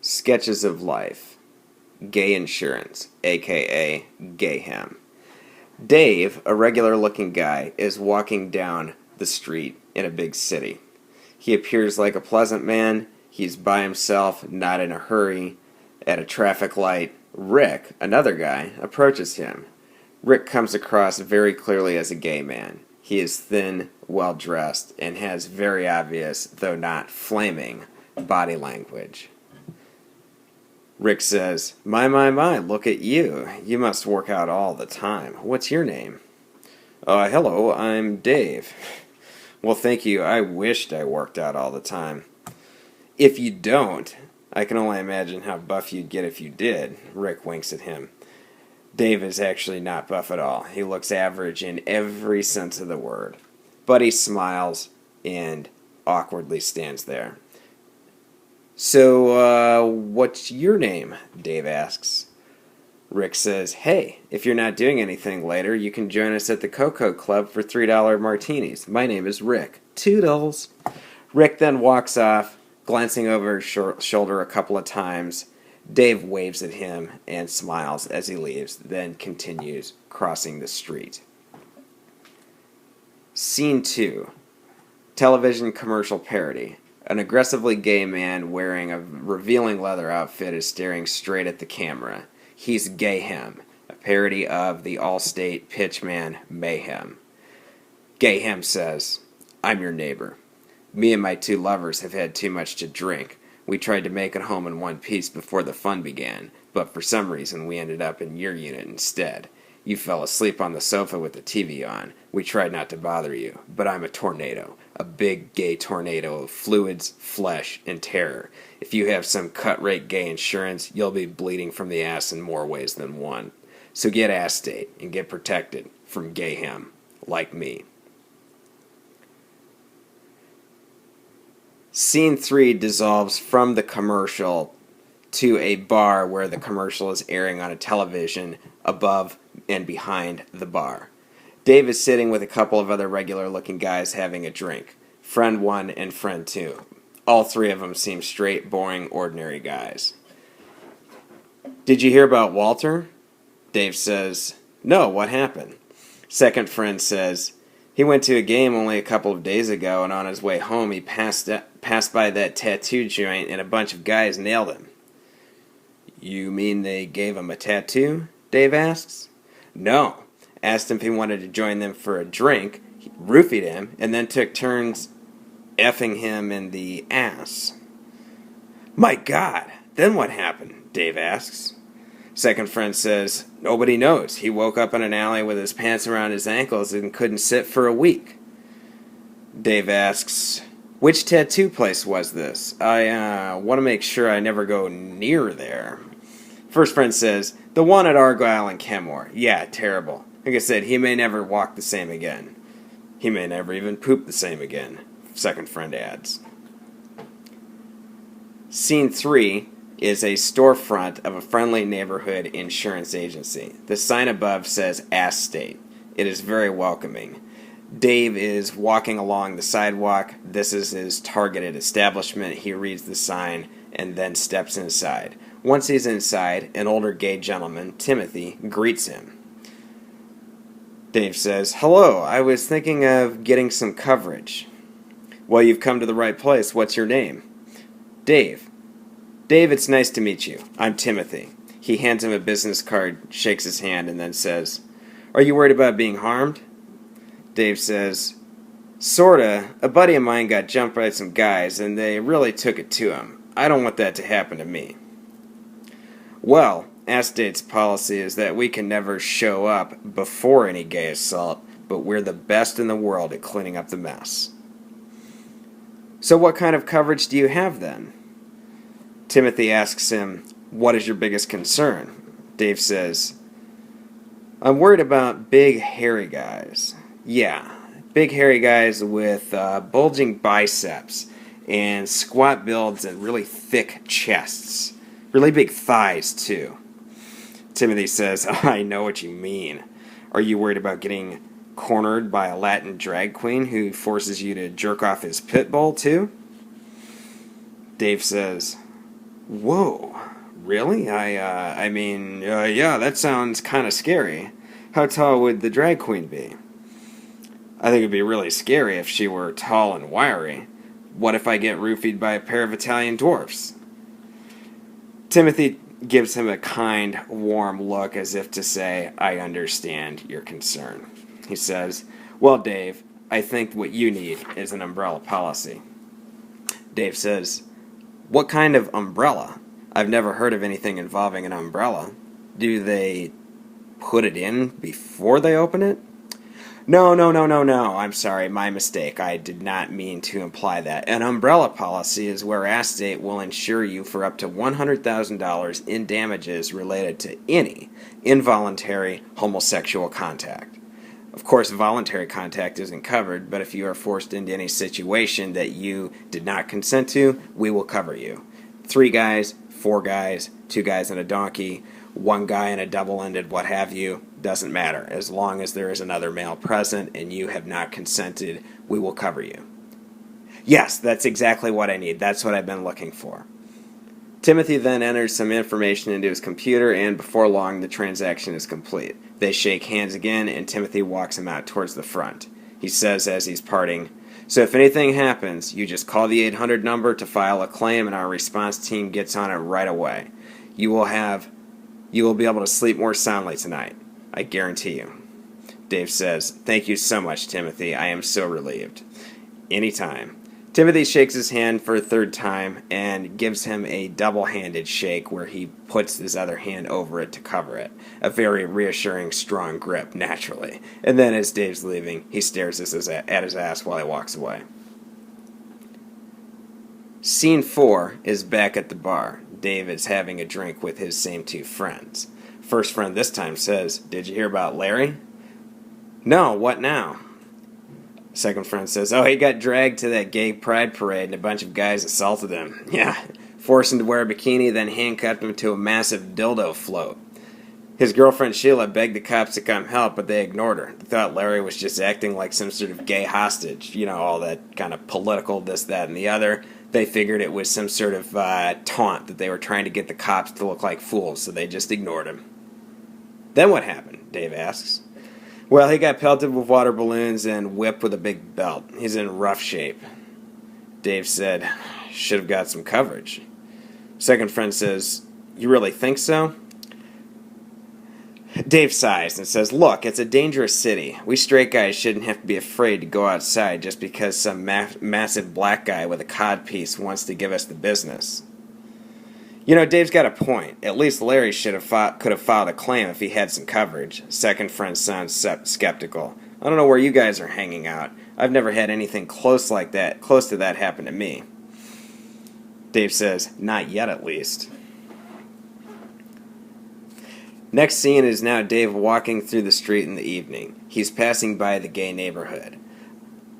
Sketches of Life. Gay Insurance, aka Gayhem. Dave, a regular-looking guy, is walking down the street in a big city. He appears like a pleasant man. He's by himself, not in a hurry. At a traffic light, Rick, another guy, approaches him. Rick comes across very clearly as a gay man. He is thin, well-dressed, and has very obvious, though not flaming, body language. Rick says, My, look at you. You must work out all the time. What's your name? Hello, I'm Dave. Well, thank you. I wished I worked out all the time. If you don't, I can only imagine how buff you'd get if you did. Rick winks at him. Dave is actually not buff at all. He looks average in every sense of the word. But he smiles and awkwardly stands there. So, what's your name? Dave asks. Rick says, Hey, if you're not doing anything later, you can join us at the Cocoa Club for $3 martinis. My name is Rick. Toodles. Rick then walks off, glancing over his shoulder a couple of times. Dave waves at him and smiles as he leaves, then continues crossing the street. Scene 2. Television commercial parody. An aggressively gay man wearing a revealing leather outfit is staring straight at the camera. He's Gayhem, a parody of the Allstate pitchman Mayhem. Gayhem says, I'm your neighbor. Me and my two lovers have had too much to drink. We tried to make it home in one piece before the fun began, but for some reason we ended up in your unit instead. You fell asleep on the sofa with the TV on. We tried not to bother you, but I'm a tornado. A big gay tornado of fluids, flesh, and terror. If you have some cut-rate gay insurance, you'll be bleeding from the ass in more ways than one. So get ass date and get protected from Gayhem, like me. Scene 3 dissolves from the commercial to a bar where the commercial is airing on a television above and behind the bar. Dave is sitting with a couple of other regular-looking guys having a drink. Friend 1 and Friend 2. All three of them seem straight, boring, ordinary guys. Did you hear about Walter? Dave says, No, what happened? Second friend says, He went to a game only a couple of days ago, and on his way home he passed by that tattoo joint and a bunch of guys nailed him. You mean they gave him a tattoo? Dave asks. No. Asked him if he wanted to join them for a drink, he roofied him, and then took turns effing him in the ass. My God, then what happened? Dave asks. Second friend says, Nobody knows. He woke up in an alley with his pants around his ankles and couldn't sit for a week. Dave asks, Which tattoo place was this? I want to make sure I never go near there. First friend says, The one at Argyle and Kenmore. Yeah, terrible. Like I said, he may never walk the same again. He may never even poop the same again. Second friend adds. Scene 3 is a storefront of a friendly neighborhood insurance agency. The sign above says Ass State. It is very welcoming. Dave is walking along the sidewalk. This is his targeted establishment. He reads the sign and then steps inside. Once he's inside, an older gay gentleman, Timothy, greets him. Dave says, Hello, I was thinking of getting some coverage. Well, you've come to the right place. What's your name? Dave. Dave, it's nice to meet you. I'm Timothy. He hands him a business card, shakes his hand, and then says, Are you worried about being harmed? Dave says, Sorta. A buddy of mine got jumped by some guys, and they really took it to him. I don't want that to happen to me. Well, Ass-Date's policy is that we can never show up before any gay assault, but we're the best in the world at cleaning up the mess. So what kind of coverage do you have then? Timothy asks him, What is your biggest concern? Dave says, I'm worried about big hairy guys. Yeah, big hairy guys with bulging biceps and squat builds and really thick chests. Really big thighs, too. Timothy says, I know what you mean. Are you worried about getting cornered by a Latin drag queen who forces you to jerk off his pit bull, too? Dave says, Whoa, really? Yeah, that sounds kind of scary. How tall would the drag queen be? I think it'd be really scary if she were tall and wiry. What if I get roofied by a pair of Italian dwarfs? Timothy gives him a kind, warm look as if to say, I understand your concern. He says, well, Dave, I think what you need is an umbrella policy. Dave says, what kind of umbrella? I've never heard of anything involving an umbrella. Do they put it in before they open it? No. I'm sorry, my mistake. I did not mean to imply that. An umbrella policy is where Estate will insure you for up to $100,000 in damages related to any involuntary homosexual contact. Of course, voluntary contact isn't covered, but if you are forced into any situation that you did not consent to, we will cover you. 3 guys, 4 guys, 2 guys and a donkey, 1 guy and a double-ended what have you, doesn't matter. As long as there is another male present and you have not consented, we will cover you. Yes, that's exactly what I need. That's what I've been looking for. Timothy then enters some information into his computer, and before long, the transaction is complete. They shake hands again, and Timothy walks him out towards the front. He says as he's parting, so if anything happens, you just call the 800 number to file a claim, and our response team gets on it right away. You will be able to sleep more soundly tonight. I guarantee you. Dave says, thank you so much, Timothy. I am so relieved. Anytime. Timothy shakes his hand for a 3rd time and gives him a double-handed shake where he puts his other hand over it to cover it. A very reassuring, strong grip, naturally. And then as Dave's leaving, he stares at his ass while he walks away. Scene 4 is back at the bar. Dave is having a drink with his same 2 friends. First friend this time says, did you hear about Larry? No, what now? Second friend says, oh, he got dragged to that gay pride parade and a bunch of guys assaulted him. Yeah, forced him to wear a bikini, then handcuffed him to a massive dildo float. His girlfriend Sheila begged the cops to come help, but they ignored her. They thought Larry was just acting like some sort of gay hostage. You know, all that kind of political, this, that, and the other. They figured it was some sort of taunt that they were trying to get the cops to look like fools, so they just ignored him. Then what happened? Dave asks. Well, he got pelted with water balloons and whipped with a big belt. He's in rough shape. Dave said, should have got some coverage. Second friend says, you really think so? Dave sighs and says, look, it's a dangerous city. We straight guys shouldn't have to be afraid to go outside just because some massive black guy with a codpiece wants to give us the business. You know, Dave's got a point. At least Larry could have filed a claim if he had some coverage. Second friend sounds skeptical. I don't know where you guys are hanging out. I've never had anything close to that happen to me. Dave says, not yet at least. Next scene is now Dave walking through the street in the evening. He's passing by the gay neighborhood.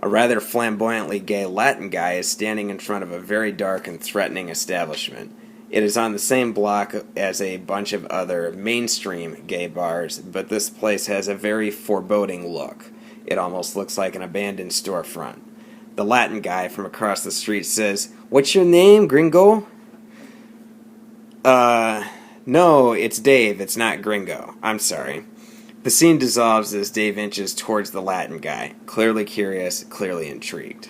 A rather flamboyantly gay Latin guy is standing in front of a very dark and threatening establishment. It is on the same block as a bunch of other mainstream gay bars, but this place has a very foreboding look. It almost looks like an abandoned storefront. The Latin guy from across the street says, what's your name, gringo? No, it's Dave, it's not gringo. I'm sorry. The scene dissolves as Dave inches towards the Latin guy, clearly curious, clearly intrigued.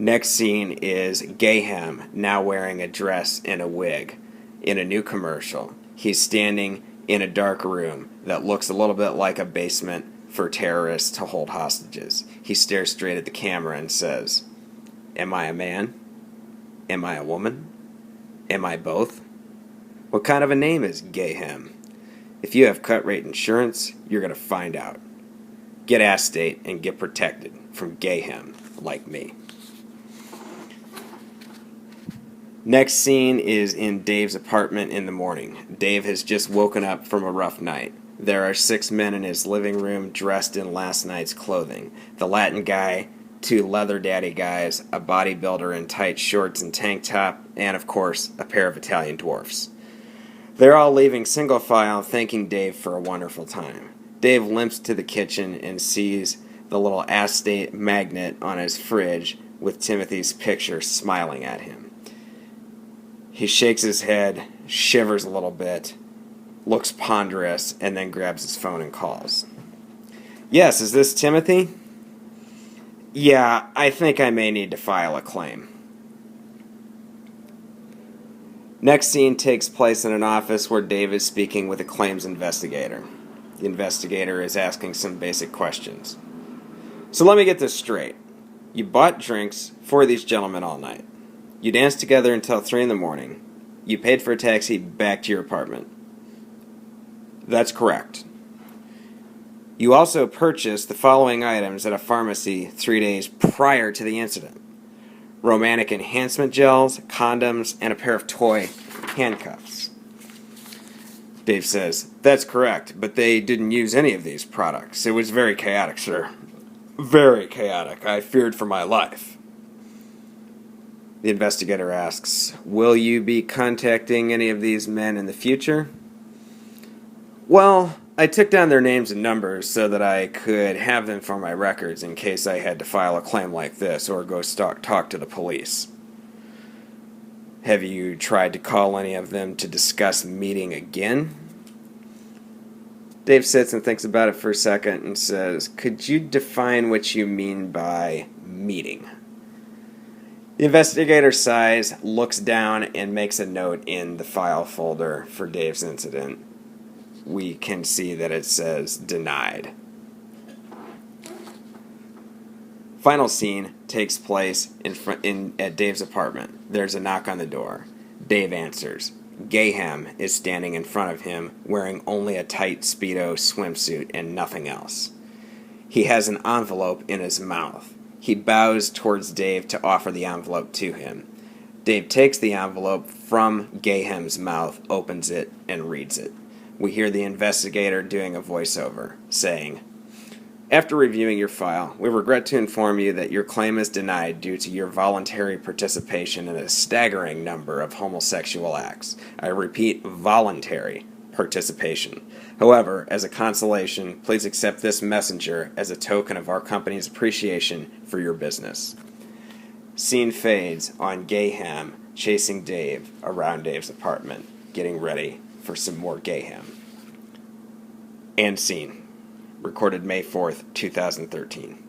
Next scene is Gayhem, now wearing a dress and a wig, in a new commercial. He's standing in a dark room that looks a little bit like a basement for terrorists to hold hostages. He stares straight at the camera and says, am I a man? Am I a woman? Am I both? What kind of a name is Gayhem? If you have cut rate insurance, you're going to find out. Get Estate and get protected from Gayhem like me. Next scene is in Dave's apartment in the morning. Dave has just woken up from a rough night. There are 6 men in his living room dressed in last night's clothing. The Latin guy, 2 leather daddy guys, a bodybuilder in tight shorts and tank top, and of course, a pair of Italian dwarfs. They're all leaving single file, thanking Dave for a wonderful time. Dave limps to the kitchen and sees the little Estate magnet on his fridge with Timothy's picture smiling at him. He shakes his head, shivers a little bit, looks ponderous, and then grabs his phone and calls. Yes, is this Timothy? Yeah, I think I may need to file a claim. Next scene takes place in an office where Dave is speaking with a claims investigator. The investigator is asking some basic questions. So let me get this straight. You bought drinks for these gentlemen all night. You danced together until 3 in the morning. You paid for a taxi back to your apartment. That's correct. You also purchased the following items at a pharmacy 3 days prior to the incident: romantic enhancement gels, condoms, and a pair of toy handcuffs. Dave says, that's correct, but they didn't use any of these products. It was very chaotic, sir. Very chaotic. I feared for my life. The investigator asks, will you be contacting any of these men in the future? Well, I took down their names and numbers so that I could have them for my records in case I had to file a claim like this or go talk to the police. Have you tried to call any of them to discuss meeting again? Dave sits and thinks about it for a second and says, could you define what you mean by meeting? The investigator sighs, looks down, and makes a note in the file folder for Dave's incident. We can see that it says denied. Final scene takes place at Dave's apartment. There's a knock on the door. Dave answers. Gayhem is standing in front of him, wearing only a tight Speedo swimsuit and nothing else. He has an envelope in his mouth. He bows towards Dave to offer the envelope to him. Dave takes the envelope from Gayhem's mouth, opens it, and reads it. We hear the investigator doing a voiceover, saying, after reviewing your file, we regret to inform you that your claim is denied due to your voluntary participation in a staggering number of homosexual acts. I repeat, voluntary participation. However, as a consolation, please accept this messenger as a token of our company's appreciation for your business. Scene fades on Gayhem chasing Dave around Dave's apartment, getting ready for some more Gayhem. And scene. Recorded May 4th, 2013.